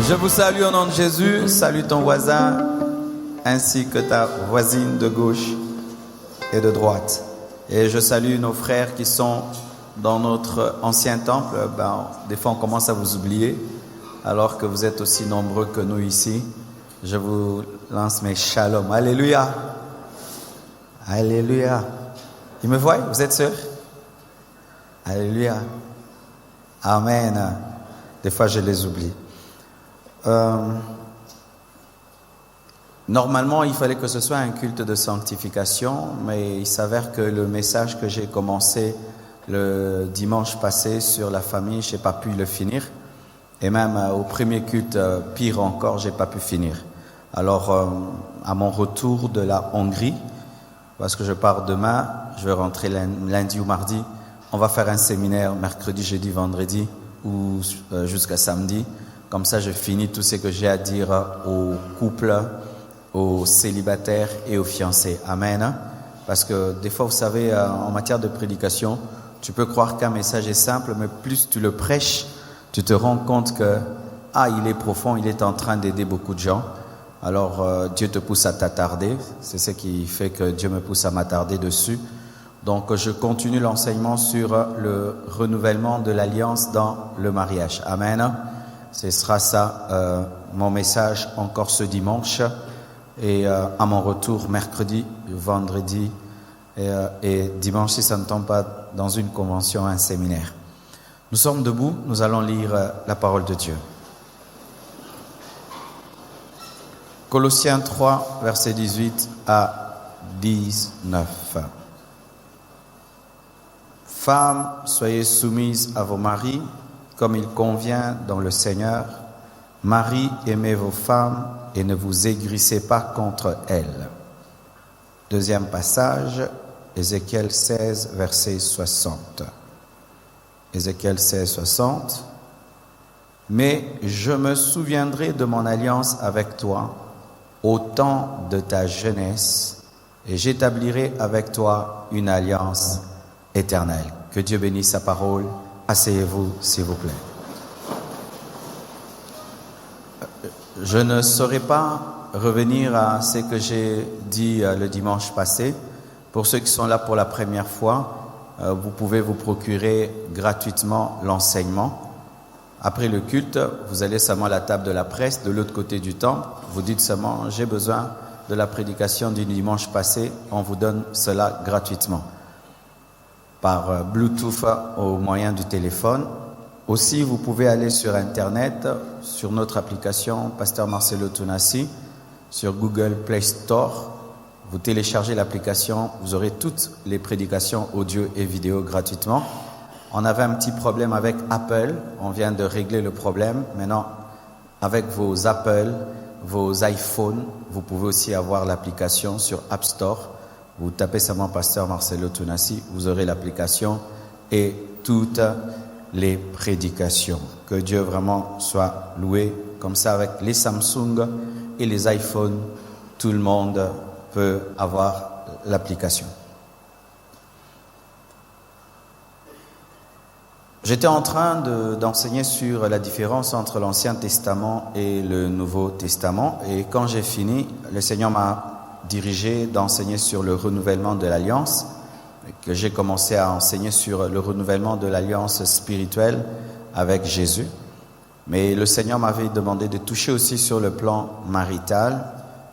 Je vous salue au nom de Jésus. Salue ton voisin ainsi que ta voisine de gauche et de droite. Et je salue nos frères qui sont dans notre ancien temple. Des fois, on commence à vous oublier, alors que vous êtes aussi nombreux que nous ici. Je vous lance mes shalom. Alléluia. Alléluia. Ils me voient? Vous êtes sûrs? Alléluia. Amen. Des fois, je les oublie. Normalement, il fallait que ce soit un culte de sanctification, mais il s'avère que le message que j'ai commencé le dimanche passé sur la famille, je n'ai pas pu le finir. Et même au premier culte, pire encore, je n'ai pas pu finir. Alors, à mon retour de la Hongrie, parce que je pars demain, je vais rentrer lundi ou mardi, on va faire un séminaire mercredi, jeudi, vendredi ou jusqu'à samedi. Comme ça, je finis tout ce que j'ai à dire aux couples, aux célibataires et aux fiancés. Amen. Parce que des fois, vous savez, en matière de prédication, tu peux croire qu'un message est simple, mais plus tu le prêches, tu te rends compte que, il est profond, il est en train d'aider beaucoup de gens. Alors, Dieu te pousse à t'attarder. C'est ce qui fait que Dieu me pousse à m'attarder dessus. Donc, je continue l'enseignement sur le renouvellement de l'alliance dans le mariage. Amen. Ce sera ça, mon message encore ce dimanche. Et à mon retour, mercredi, vendredi et dimanche, si ça ne tombe pas dans une convention, un séminaire. Nous sommes debout, nous allons lire la parole de Dieu. Colossiens 3, versets 18 à 19. Femmes, soyez soumises à vos maris, comme il convient dans le Seigneur. Maris, aimez vos femmes et ne vous aigrissez pas contre elles. Deuxième passage, Ézéchiel 16, verset 60. Ézéchiel 16, 60. Mais je me souviendrai de mon alliance avec toi au temps de ta jeunesse et j'établirai avec toi une alliance éternelle. Que Dieu bénisse sa parole. Asseyez-vous, s'il vous plaît. Je ne saurais pas revenir à ce que j'ai dit le dimanche passé. Pour ceux qui sont là pour la première fois, vous pouvez vous procurer gratuitement l'enseignement. Après le culte, vous allez seulement à la table de la presse, de l'autre côté du temple. Vous dites seulement, j'ai besoin de la prédication du dimanche passé. On vous donne cela gratuitement. Par Bluetooth au moyen du téléphone. Aussi, vous pouvez aller sur Internet, sur notre application Pasteur Marcelo Tunasi, sur Google Play Store. Vous téléchargez l'application, vous aurez toutes les prédications audio et vidéo gratuitement. On avait un petit problème avec Apple, on vient de régler le problème. Maintenant, avec vos Apple, vos iPhones, vous pouvez aussi avoir l'application sur App Store. Vous tapez seulement Pasteur Marcelo Tunasi, vous aurez l'application et toutes les prédications. Que Dieu vraiment soit loué. Comme ça, avec les Samsung et les iPhones, tout le monde peut avoir l'application. J'étais en train d'enseigner sur la différence entre l'Ancien Testament et le Nouveau Testament. Et quand j'ai fini, le Seigneur m'a dirigé d'enseigner sur le renouvellement de l'alliance, que j'ai commencé à enseigner sur le renouvellement de l'alliance spirituelle avec Jésus. Mais le Seigneur m'avait demandé de toucher aussi sur le plan marital,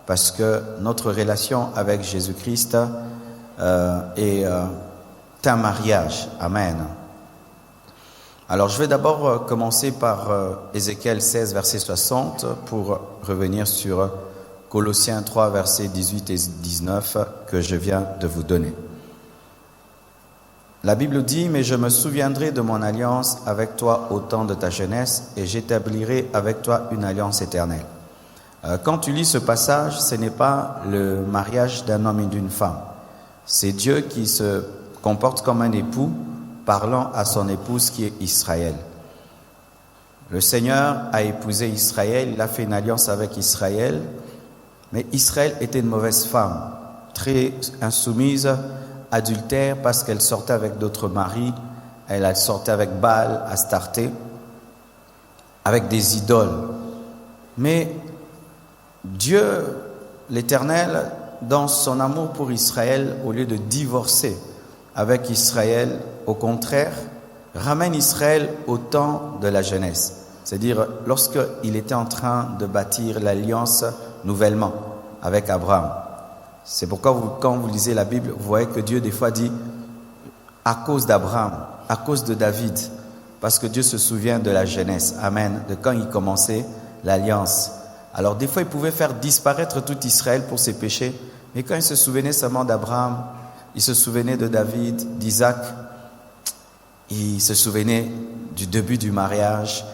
parce que notre relation avec Jésus-Christ est un mariage. Amen. Alors je vais d'abord commencer par Ézéchiel 16, verset 60, pour revenir sur Colossiens 3, versets 18 et 19 que je viens de vous donner. La Bible dit « Mais je me souviendrai de mon alliance avec toi au temps de ta jeunesse et j'établirai avec toi une alliance éternelle. » Quand tu lis ce passage, ce n'est pas le mariage d'un homme et d'une femme. C'est Dieu qui se comporte comme un époux parlant à son épouse qui est Israël. Le Seigneur a épousé Israël, il a fait une alliance avec Israël. Mais Israël était une mauvaise femme, très insoumise, adultère parce qu'elle sortait avec d'autres maris, elle sortait avec Baal, Astarté, avec des idoles. Mais Dieu, l'Éternel, dans son amour pour Israël, au lieu de divorcer avec Israël, au contraire, ramène Israël au temps de la jeunesse. C'est-à-dire lorsqu'il était en train de bâtir l'alliance nouvellement avec Abraham. C'est pourquoi quand vous lisez la Bible, vous voyez que Dieu des fois dit à cause d'Abraham, à cause de David, parce que Dieu se souvient de la jeunesse, amen, de quand il commençait l'alliance. Alors des fois il pouvait faire disparaître tout Israël pour ses péchés, mais quand il se souvenait seulement d'Abraham, il se souvenait de David, d'Isaac, il se souvenait du début du mariage,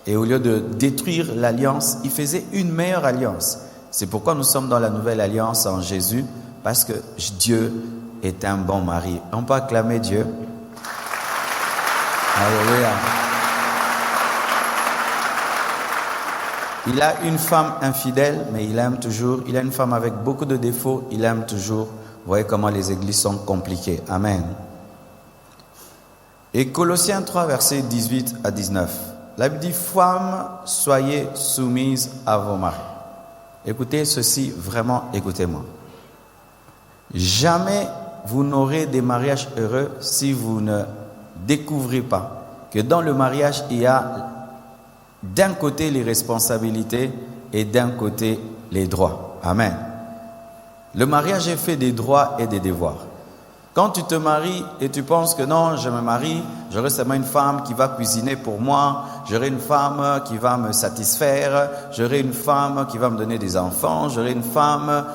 et au lieu de détruire l'alliance, il faisait une meilleure alliance. C'est pourquoi nous sommes dans la nouvelle alliance en Jésus, parce que Dieu est un bon mari. On peut acclamer Dieu. Alléluia. Il a une femme infidèle, mais il aime toujours. Il a une femme avec beaucoup de défauts, il aime toujours. Vous voyez comment les églises sont compliquées. Amen. Et Colossiens 3, versets 18 à 19. La Bible dit, femmes, soyez soumises à vos maris. Écoutez ceci, vraiment, écoutez-moi. Jamais vous n'aurez des mariages heureux si vous ne découvrez pas que dans le mariage, il y a d'un côté les responsabilités et d'un côté les droits. Amen. Le mariage est fait des droits et des devoirs. Quand tu te maries et tu penses que non, je me marie, j'aurai seulement une femme qui va cuisiner pour moi, j'aurai une femme qui va me satisfaire, j'aurai une femme qui va me donner des enfants, j'aurai une femme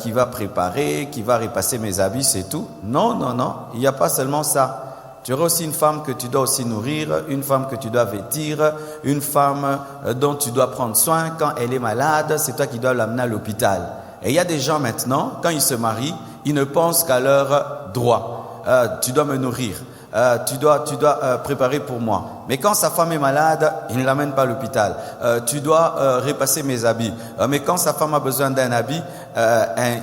qui va préparer, qui va repasser mes habits, c'est tout. Non, non, non, il n'y a pas seulement ça. Tu auras aussi une femme que tu dois aussi nourrir, une femme que tu dois vêtir, une femme dont tu dois prendre soin. Quand elle est malade, c'est toi qui dois l'amener à l'hôpital. Et il y a des gens maintenant, quand ils se marient, ils ne pensent qu'à leurs droits. Tu dois me nourrir, tu dois préparer pour moi. Mais quand sa femme est malade, il ne l'amène pas à l'hôpital. Tu dois repasser mes habits. Mais quand sa femme a besoin d'un habit,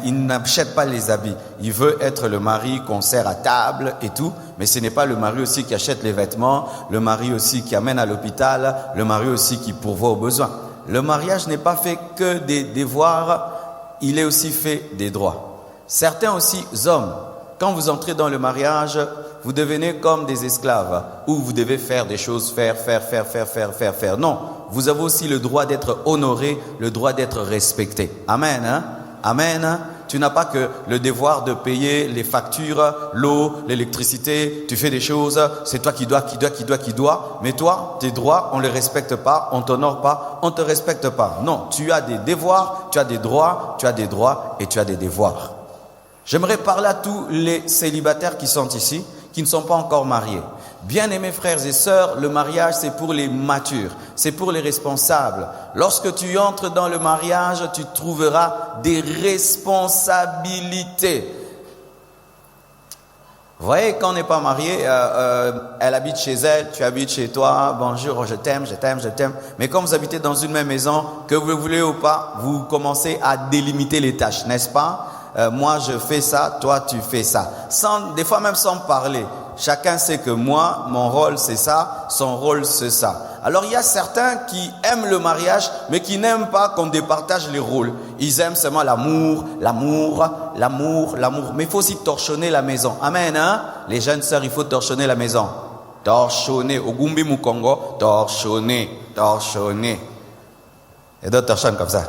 il n'achète pas les habits. Il veut être le mari qu'on sert à table et tout. Mais ce n'est pas le mari aussi qui achète les vêtements, le mari aussi qui amène à l'hôpital, le mari aussi qui pourvoit aux besoins. Le mariage n'est pas fait que des devoirs, il est aussi fait des droits. Certains aussi hommes, quand vous entrez dans le mariage, vous devenez comme des esclaves, où vous devez faire des choses, faire. Non, vous avez aussi le droit d'être honoré, le droit d'être respecté. Amen, hein? Amen. Tu n'as pas que le devoir de payer les factures, l'eau, l'électricité, tu fais des choses, c'est toi qui dois. Mais toi, tes droits, on ne les respecte pas, on ne t'honore pas, on ne te respecte pas. Non, tu as des devoirs, tu as des droits, et tu as des devoirs. J'aimerais parler à tous les célibataires qui sont ici, qui ne sont pas encore mariés. Bien-aimés frères et sœurs, le mariage c'est pour les matures, c'est pour les responsables. Lorsque tu entres dans le mariage, tu trouveras des responsabilités. Vous voyez, quand on n'est pas marié, elle habite chez elle, tu habites chez toi, bonjour, je t'aime. Mais quand vous habitez dans une même maison, que vous le voulez ou pas, vous commencez à délimiter les tâches, n'est-ce pas? Moi je fais ça, toi tu fais ça. Des fois même sans parler. Chacun sait que moi, mon rôle c'est ça, son rôle c'est ça. Alors il y a certains qui aiment le mariage, mais qui n'aiment pas qu'on départage les rôles. Ils aiment seulement l'amour. Mais il faut aussi torchonner la maison. Amen, hein? Les jeunes sœurs, il faut torchonner la maison. Torchonner. Au Gumbi Mukongo, torchonner. Et d'autres torchonnent comme ça.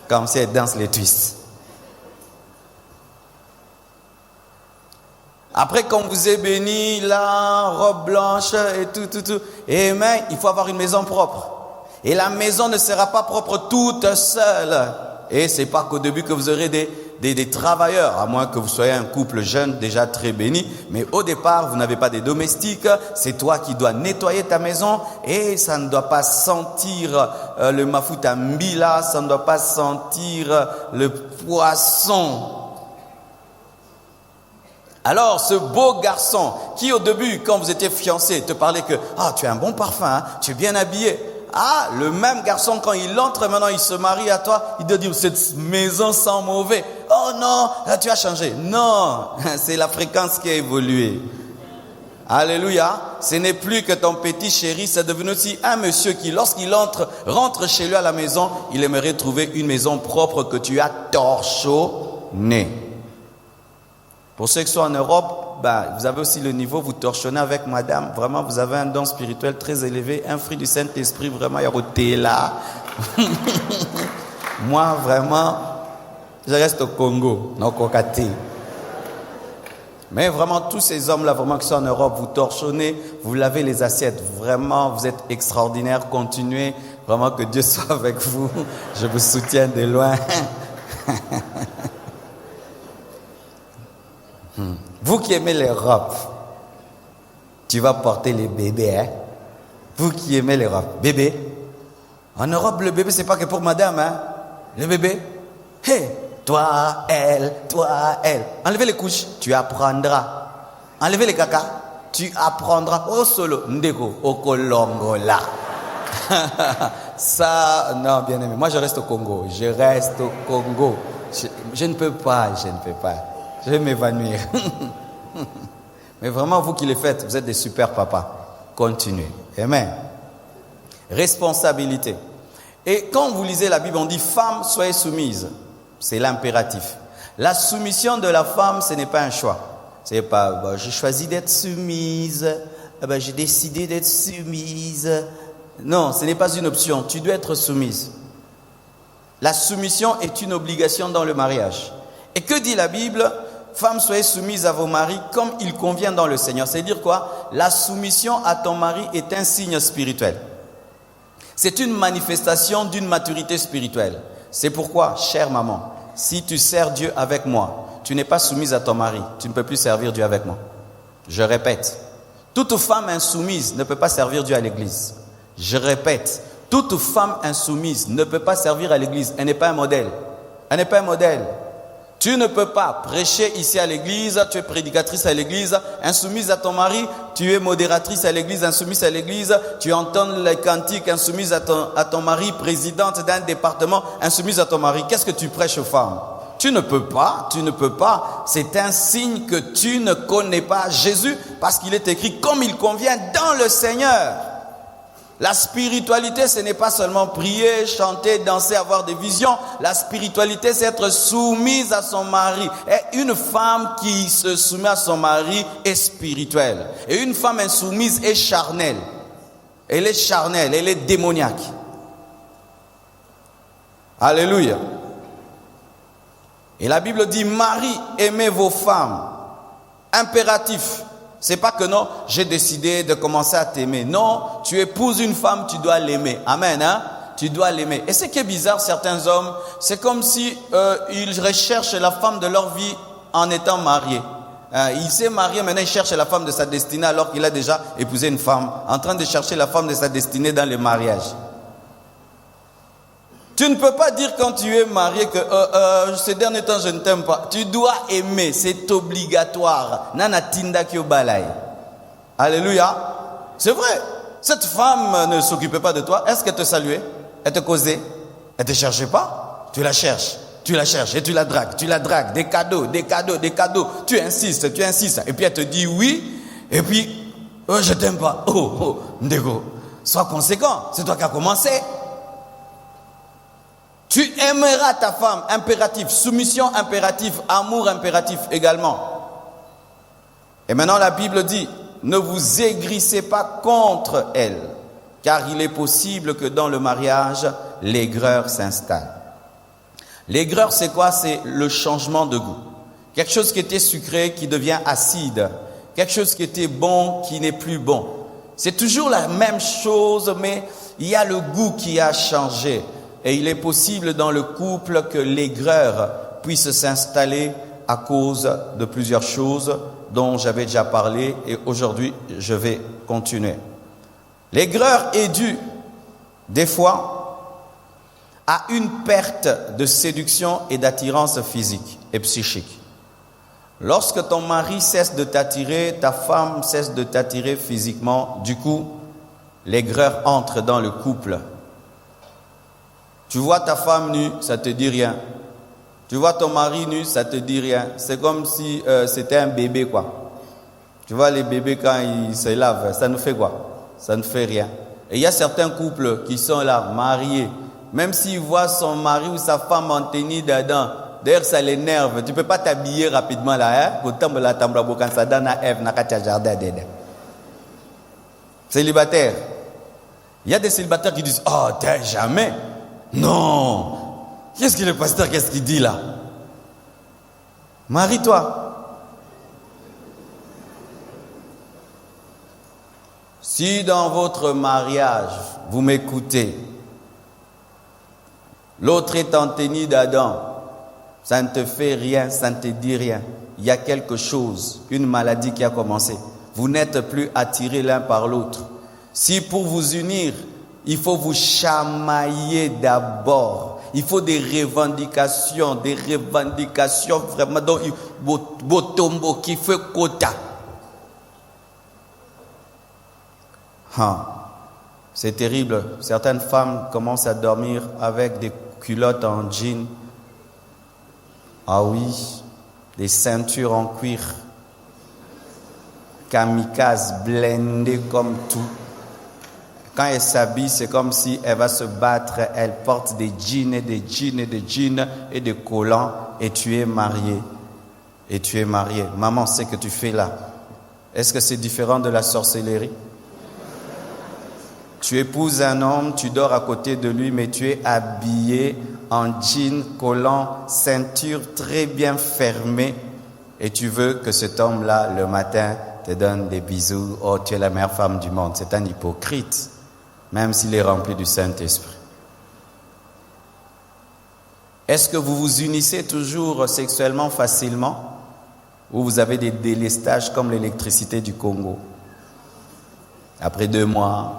Comme si elle danse les twists. Après qu'on vous ait béni, la robe blanche et tout. Et mais il faut avoir une maison propre. Et la maison ne sera pas propre toute seule. Et c'est pas qu'au début que vous aurez des travailleurs, à moins que vous soyez un couple jeune déjà très béni. Mais au départ, vous n'avez pas des domestiques. C'est toi qui dois nettoyer ta maison. Et ça ne doit pas sentir le mafuta mbila, ça ne doit pas sentir le poisson. Alors, ce beau garçon qui au début, quand vous étiez fiancés, te parlait que « Ah, tu as un bon parfum, hein, tu es bien habillé. » Ah, le même garçon, quand il entre maintenant, il se marie à toi, il te dit « Cette maison sent mauvais. » Oh non, là tu as changé. Non, c'est la fréquence qui a évolué. Alléluia. Ce n'est plus que ton petit chéri, c'est devenu aussi un monsieur qui, lorsqu'il rentre chez lui à la maison, il aimerait trouver une maison propre que tu as torchonnée. Pour ceux qui sont en Europe, vous avez aussi le niveau, vous torchonnez avec madame. Vraiment, vous avez un don spirituel très élevé, un fruit du Saint-Esprit, vraiment, il y a côté là. Moi, vraiment, je reste au Congo, non Kokati. Mais vraiment, tous ces hommes-là, vraiment, qui sont en Europe, vous torchonnez, vous lavez les assiettes. Vraiment, vous êtes extraordinaires. Continuez. Vraiment, que Dieu soit avec vous. Je vous soutiens de loin. Vous qui aimez l'Europe, tu vas porter les bébés, hein? Vous qui aimez l'Europe, bébé. En Europe, le bébé, c'est pas que pour madame, hein? Le bébé. Hey! Toi, elle. Enlevez les couches, tu apprendras. Enlevez les caca, tu apprendras. Au solo, ndeko, au Kolongola. Ça, non, bien aimé. Moi, je reste au Congo. Je ne peux pas. Je vais m'évanouir. Mais vraiment, vous qui le faites, vous êtes des super papas. Continuez. Amen. Responsabilité. Et quand vous lisez la Bible, on dit femmes, soyez soumises. C'est l'impératif. La soumission de la femme, ce n'est pas un choix. C'est pas, j'ai choisi d'être soumise, j'ai décidé d'être soumise. Non, ce n'est pas une option. Tu dois être soumise. La soumission est une obligation dans le mariage. Et que dit la Bible? Femmes, soyez soumises à vos maris comme il convient dans le Seigneur. C'est-à-dire quoi? La soumission à ton mari est un signe spirituel. C'est une manifestation d'une maturité spirituelle. C'est pourquoi, chère maman, si tu sers Dieu avec moi, tu n'es pas soumise à ton mari, tu ne peux plus servir Dieu avec moi. Je répète, toute femme insoumise ne peut pas servir Dieu à l'église. Je répète, toute femme insoumise ne peut pas servir à l'église. Elle n'est pas un modèle. Elle n'est pas un modèle. Tu ne peux pas prêcher ici à l'église, tu es prédicatrice à l'église, insoumise à ton mari, tu es modératrice à l'église, insoumise à l'église, tu entends les cantiques, insoumise à ton mari, présidente d'un département, insoumise à ton mari. Qu'est-ce que tu prêches aux femmes? Tu ne peux pas. C'est un signe que tu ne connais pas Jésus, parce qu'il est écrit comme il convient dans le Seigneur. La spiritualité, ce n'est pas seulement prier, chanter, danser, avoir des visions. La spiritualité, c'est être soumise à son mari. Et une femme qui se soumet à son mari est spirituelle. Et une femme insoumise est charnelle. Elle est charnelle, elle est démoniaque. Alléluia. Et la Bible dit, Marie, aimez vos femmes. Impératif. C'est pas que non, j'ai décidé de commencer à t'aimer. Non, tu épouses une femme, tu dois l'aimer. Amen, hein? Tu dois l'aimer. Et ce qui est bizarre, certains hommes, c'est comme si ils recherchent la femme de leur vie en étant mariés. Il s'est marié, maintenant il cherche la femme de sa destinée alors qu'il a déjà épousé une femme. En train de chercher la femme de sa destinée dans le mariage. Tu ne peux pas dire quand tu es marié que ces derniers temps je ne t'aime pas. Tu dois aimer, c'est obligatoire. Nana tinda kyo balai. Alléluia. C'est vrai. Cette femme ne s'occupait pas de toi. Est-ce qu'elle te saluait? Elle te causait? Elle te cherchait pas? Tu la cherches et tu la dragues. Des cadeaux. Tu insistes. Et puis elle te dit oui. Et puis, je t'aime pas. Ndego. Sois conséquent. C'est toi qui as commencé. Tu aimeras ta femme, impératif, soumission impérative, amour impératif également. Et maintenant la Bible dit, ne vous aigrissez pas contre elle, car il est possible que dans le mariage, l'aigreur s'installe. L'aigreur, c'est quoi? C'est le changement de goût. Quelque chose qui était sucré qui devient acide. Quelque chose qui était bon qui n'est plus bon. C'est toujours la même chose, mais il y a le goût qui a changé. Et il est possible dans le couple que l'aigreur puisse s'installer à cause de plusieurs choses dont j'avais déjà parlé et aujourd'hui je vais continuer. L'aigreur est due des fois à une perte de séduction et d'attirance physique et psychique. Lorsque ton mari cesse de t'attirer, ta femme cesse de t'attirer physiquement, du coup, l'aigreur entre dans le couple. Tu vois ta femme nue, ça te dit rien. Tu vois ton mari nu, ça te dit rien. C'est comme si c'était un bébé, quoi. Tu vois les bébés quand ils se lavent, ça nous fait quoi? Ça ne fait rien. Et il y a certains couples qui sont là, mariés. Même s'ils voient son mari ou sa femme en tenue d'Adam, d'ailleurs ça l'énerve. Tu ne peux pas t'habiller rapidement là. Célibataire. Il y a des célibataires qui disent, oh, jamais. Non. Qu'est-ce que le pasteur, qu'est-ce qu'il dit là? Marie-toi. Si dans votre mariage, vous m'écoutez, l'autre est en tenue d'Adam, ça ne te fait rien, ça ne te dit rien. Il y a quelque chose, une maladie qui a commencé. Vous n'êtes plus attirés l'un par l'autre. Si pour vous unir, il faut vous chamailler d'abord. Il faut des revendications vraiment donc botombo qui fait quota. C'est terrible. Certaines femmes commencent à dormir avec des culottes en jean. Ah oui, des ceintures en cuir. Kamikaze, blindées comme tout. Quand elle s'habille, c'est comme si elle va se battre. Elle porte des jeans et des jeans et des jeans et des collants. Et tu es marié. Et tu es marié. Maman, c'est ce que tu fais là. Est-ce que c'est différent de la sorcellerie? Tu épouses un homme, tu dors à côté de lui, mais tu es habillé en jean, collant, ceinture très bien fermée. Et tu veux que cet homme-là, le matin, te donne des bisous. Oh, tu es la meilleure femme du monde. C'est un hypocrite, même s'il est rempli du Saint-Esprit. Est-ce que vous vous unissez toujours sexuellement facilement? Ou vous avez des délestages comme l'électricité du Congo? Après 2 mois,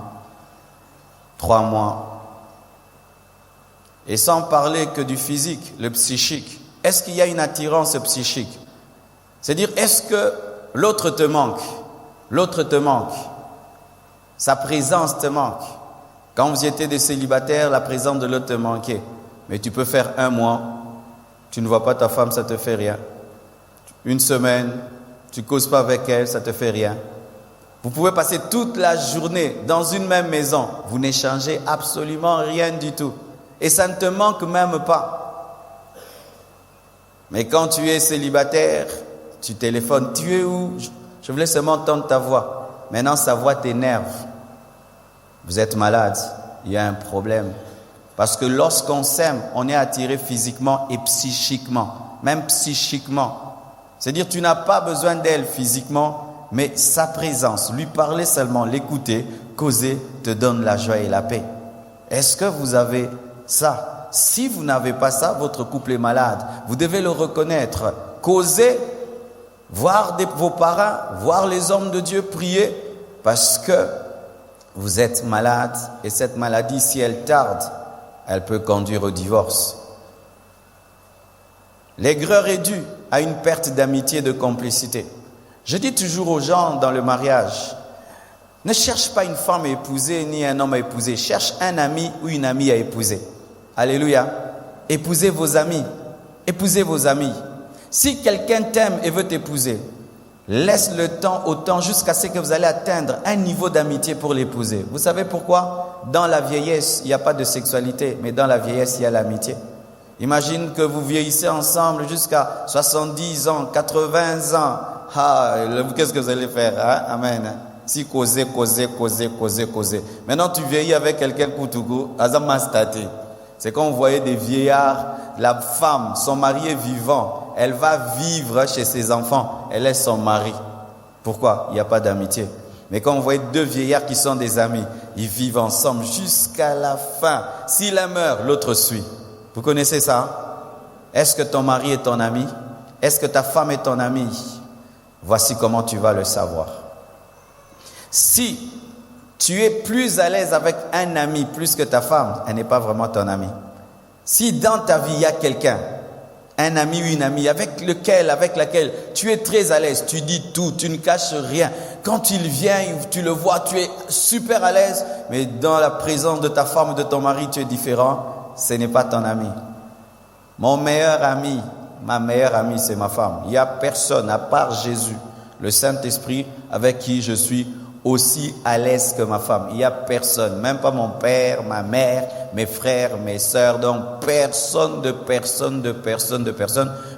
3 mois. Et sans parler que du physique, le psychique. Est-ce qu'il y a une attirance psychique? C'est-à-dire, est-ce que l'autre te manque? L'autre te manque. Sa présence te manque. Quand vous étiez des célibataires, la présence de l'autre te manquait. Mais tu peux faire 1 mois, tu ne vois pas ta femme, ça te fait rien. 1 semaine, tu ne causes pas avec elle, ça te fait rien. Vous pouvez passer toute la journée dans une même maison. Vous n'échangez absolument rien du tout. Et ça ne te manque même pas. Mais quand tu es célibataire, tu téléphones. Tu es où? Je voulais seulement entendre ta voix. Maintenant, sa voix t'énerve. Vous êtes malade. Il y a un problème. Parce que lorsqu'on s'aime, on est attiré physiquement et psychiquement. Même psychiquement. C'est-à-dire, tu n'as pas besoin d'elle physiquement, mais sa présence, lui parler seulement, l'écouter, causer, te donne la joie et la paix. Est-ce que vous avez ça? Si vous n'avez pas ça, votre couple est malade. Vous devez le reconnaître. Causer, voir vos parents, voir les hommes de Dieu prier, parce que vous êtes malade. Et cette maladie, si elle tarde, elle peut conduire au divorce. L'aigreur est due à une perte d'amitié et de complicité. Je dis toujours aux gens dans le mariage, ne cherche pas une femme à épouser ni un homme à épouser. Cherche un ami ou une amie à épouser. Alléluia. Épousez vos amis. Épousez vos amis. Si quelqu'un t'aime et veut t'épouser, laisse le temps au temps jusqu'à ce que vous allez atteindre un niveau d'amitié pour l'épouser. Vous savez pourquoi? Dans la vieillesse, il n'y a pas de sexualité, mais dans la vieillesse, il y a l'amitié. Imagine que vous vieillissez ensemble jusqu'à 70 ans, 80 ans. Qu'est-ce que vous allez faire? Amen. Si causer. Maintenant, tu vieillis avec quelqu'un Koutoukou, c'est quand vous voyez des vieillards, la femme, son mari est vivant, elle va vivre chez ses enfants, elle est son mari. Pourquoi? Il n'y a pas d'amitié. Mais quand vous voyez 2 vieillards qui sont des amis, ils vivent ensemble jusqu'à la fin. Si l'un meurt, l'autre suit. Vous connaissez ça? Est-ce que ton mari est ton ami? Est-ce que ta femme est ton amie? Voici comment tu vas le savoir. Si tu es plus à l'aise avec un ami plus que ta femme, elle n'est pas vraiment ton ami. Si dans ta vie, il y a quelqu'un, un ami ou une amie avec laquelle tu es très à l'aise, tu dis tout, tu ne caches rien. Quand il vient, tu le vois, tu es super à l'aise, mais dans la présence de ta femme ou de ton mari, tu es différent, ce n'est pas ton ami. Mon meilleur ami, ma meilleure amie, c'est ma femme. Il n'y a personne à part Jésus le Saint-Esprit avec qui je suis aussi à l'aise que ma femme. Il n'y a personne, même pas mon père, ma mère, mes frères, mes sœurs, donc personne.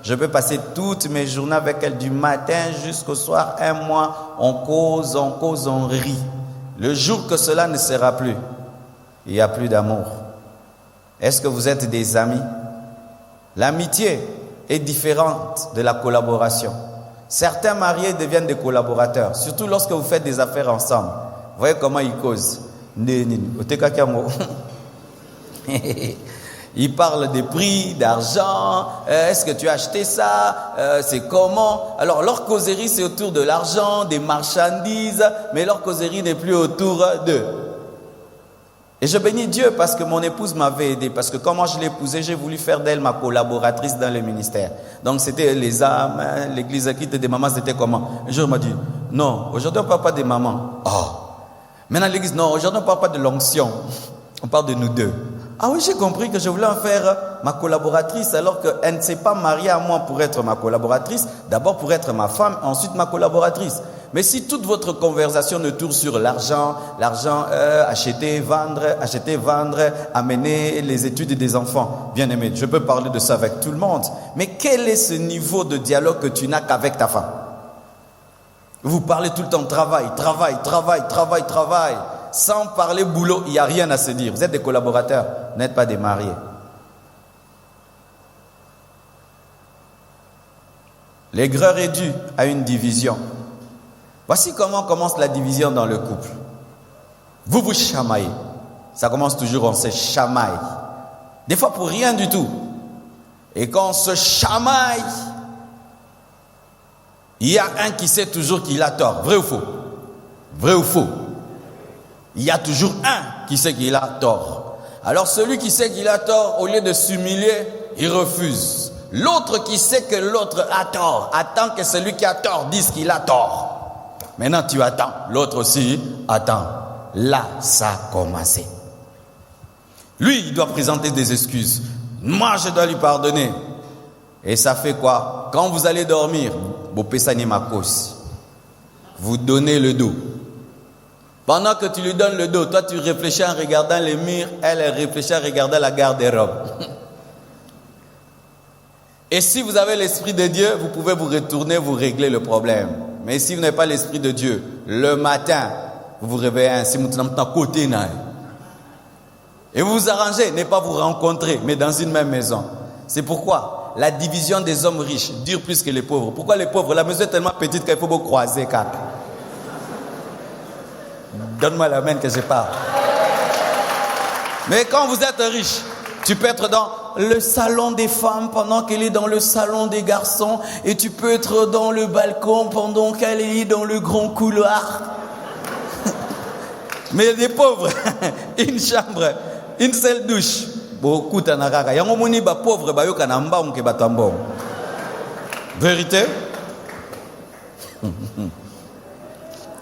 Je peux passer toutes mes journées avec elle du matin jusqu'au soir, un mois, on cause, on rit. Le jour que cela ne sera plus, il n'y a plus d'amour. Est-ce que vous êtes des amis? L'amitié est différente de la collaboration. Certains mariés deviennent des collaborateurs, surtout lorsque vous faites des affaires ensemble. Vous voyez comment ils causent. Ils parlent des prix, d'argent, est-ce que tu as acheté ça, c'est comment. Alors leur causerie c'est autour de l'argent, des marchandises, mais leur causerie n'est plus autour d'eux. Et je bénis Dieu parce que mon épouse m'avait aidé. Parce que comment je l'ai épousée, j'ai voulu faire d'elle ma collaboratrice dans le ministère. Donc c'était les âmes, l'église qui était des mamans, c'était comment? Un jour, il m'a dit, non, aujourd'hui on ne parle pas des mamans. Oh. Maintenant l'église, non, aujourd'hui on ne parle pas de l'onction. On parle de nous deux. Ah oui, j'ai compris que je voulais en faire ma collaboratrice alors qu'elle ne s'est pas mariée à moi pour être ma collaboratrice. D'abord pour être ma femme, ensuite ma collaboratrice. Mais si toute votre conversation ne tourne sur l'argent, acheter, vendre, amener les études des enfants, bien aimé, je peux parler de ça avec tout le monde. Mais quel est ce niveau de dialogue que tu n'as qu'avec ta femme? Vous parlez tout le temps travail. Sans parler boulot, il n'y a rien à se dire. Vous êtes des collaborateurs, vous n'êtes pas des mariés. L'aigreur est due à une division. Voici comment commence la division dans le couple. Vous vous chamaillez. Ça commence toujours, on se chamaille. Des fois pour rien du tout. Et quand on se chamaille, il y a un qui sait toujours qu'il a tort. Vrai ou faux? Vrai ou faux? Il y a toujours un qui sait qu'il a tort. Alors celui qui sait qu'il a tort, au lieu de s'humilier, il refuse. L'autre qui sait que l'autre a tort, attend que celui qui a tort dise qu'il a tort. Maintenant tu attends, l'autre aussi attend. Là, ça a commencé. Lui, il doit présenter des excuses. Moi, je dois lui pardonner. Et ça fait quoi? Quand vous allez dormir, vous donnez le dos. Pendant que tu lui donnes le dos, toi tu réfléchis en regardant les murs, elle réfléchit en regardant la garde-robe. Et si vous avez l'Esprit de Dieu, vous pouvez vous retourner, vous régler le problème. Mais si vous n'avez pas l'Esprit de Dieu, le matin, vous vous réveillez ainsi, et vous vous arrangez, n'est pas vous rencontrer, mais dans une même maison. C'est pourquoi la division des hommes riches dure plus que les pauvres. Pourquoi les pauvres? La maison est tellement petite qu'il faut vous croiser, car. Donne-moi la main que je parle. Mais quand vous êtes riche, tu peux être dans le salon des femmes pendant qu'elle est dans le salon des garçons, et tu peux être dans le balcon pendant qu'elle est dans le grand couloir. Mais les pauvres, une chambre, une seule douche. Vérité?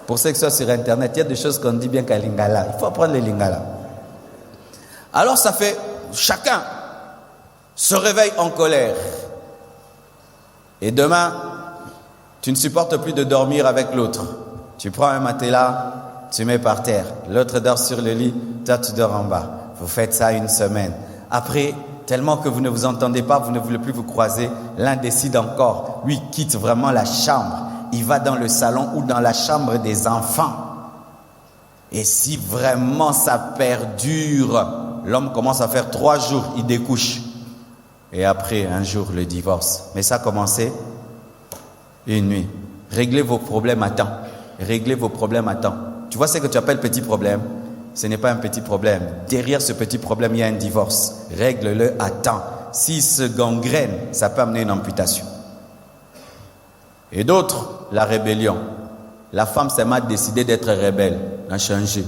Pour ceux qui sont sur internet, il y a des choses qu'on dit bien qu'à Lingala. Il faut apprendre les Lingala. Alors ça fait, chacun se réveille en colère. Et demain, tu ne supportes plus de dormir avec l'autre. Tu prends un matelas, tu mets par terre. L'autre dort sur le lit, toi tu dors en bas. Vous faites ça une semaine. Après, tellement que vous ne vous entendez pas, vous ne voulez plus vous croiser, l'un décide encore. Lui quitte vraiment la chambre. Il va dans le salon ou dans la chambre des enfants. Et si vraiment ça perdure, l'homme commence à faire 3 jours, il découche. Et après, un jour, le divorce. Mais ça a commencé une nuit. Réglez vos problèmes à temps. Réglez vos problèmes à temps. Tu vois ce que tu appelles petit problème? Ce n'est pas un petit problème. Derrière ce petit problème, il y a un divorce. Règle-le à temps. S'il se gangrène, ça peut amener une amputation. Et d'autres, la rébellion. La femme s'est mal décidée d'être rebelle, a changé.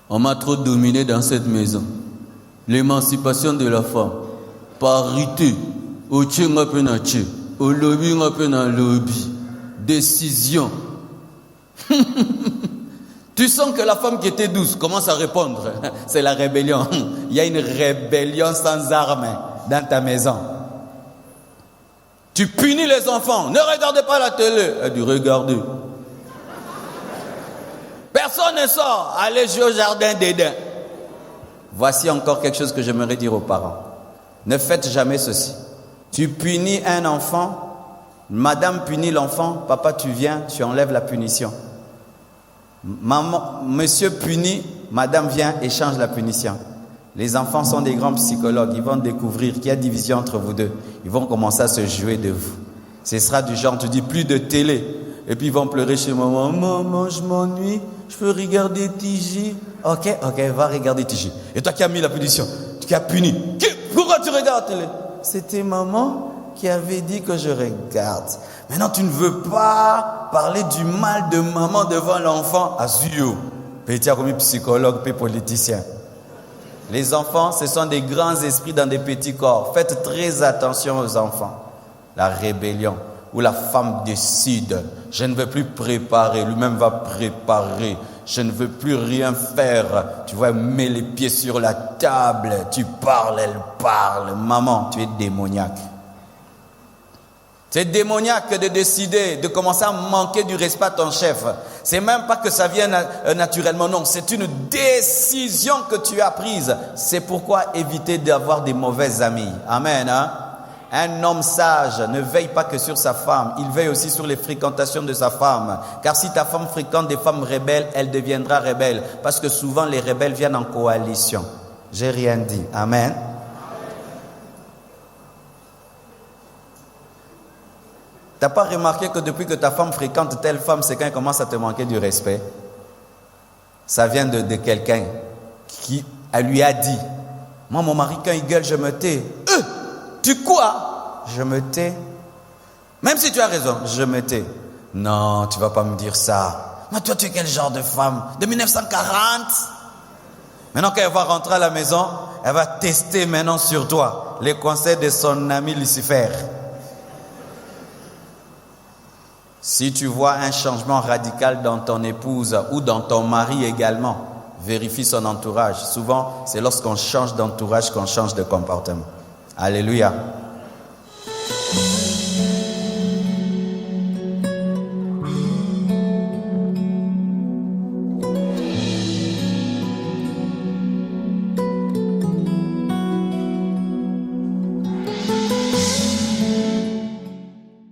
On m'a trop dominé dans cette maison. L'émancipation de la femme. Parité. Au lobby, lobby. Décision. Tu sens que la femme qui était douce commence à répondre. C'est la rébellion. Il y a une rébellion sans armes dans ta maison. Tu punis les enfants. Ne regardez pas la télé. Elle dit, regardez. Personne ne sort. Allez jouer au jardin d'Éden. Voici encore quelque chose que j'aimerais dire aux parents. Ne faites jamais ceci. Tu punis un enfant, madame punit l'enfant, papa tu viens, tu enlèves la punition. Maman, monsieur punit, madame vient et change la punition. Les enfants sont des grands psychologues, ils vont découvrir qu'il y a division entre vous deux. Ils vont commencer à se jouer de vous. Ce sera du genre, tu dis plus de télé. Et puis ils vont pleurer chez maman. Maman, je m'ennuie, je peux regarder TJ. Ok, va regarder TJ. Et toi qui as mis la punition, qui as puni. Pourquoi tu regardes la télé? C'était maman qui avait dit que je regarde. Maintenant, tu ne veux pas parler du mal de maman devant l'enfant. Azio. Petit comme psychologue, puis politicien. Les enfants, ce sont des grands esprits dans des petits corps. Faites très attention aux enfants. La rébellion, où la femme décide, je ne veux plus préparer, lui-même va préparer. Je ne veux plus rien faire. Tu vois, mets les pieds sur la table. Tu parles, elle parle. Maman, tu es démoniaque. C'est démoniaque de décider, de commencer à manquer du respect à ton chef. C'est même pas que ça vienne naturellement, non. C'est une décision que tu as prise. C'est pourquoi éviter d'avoir des mauvais amis. Amen, hein? Un homme sage ne veille pas que sur sa femme, il veille aussi sur les fréquentations de sa femme. Car si ta femme fréquente des femmes rebelles, elle deviendra rebelle. Parce que souvent les rebelles viennent en coalition. J'ai rien dit. Amen. T'as pas remarqué que depuis que ta femme fréquente telle femme, c'est quand elle commence à te manquer du respect? Ça vient de quelqu'un qui lui a dit, moi mon mari quand il gueule je me tais. Tu quoi? Je me tais. Même si tu as raison, je me tais. Non, tu vas pas me dire ça. Mais toi tu es quel genre de femme? De 1940? Maintenant quand elle va rentrer à la maison, elle va tester maintenant sur toi les conseils de son ami Lucifer. Si tu vois un changement radical dans ton épouse ou dans ton mari également, vérifie son entourage. Souvent, c'est lorsqu'on change d'entourage qu'on change de comportement. Alléluia.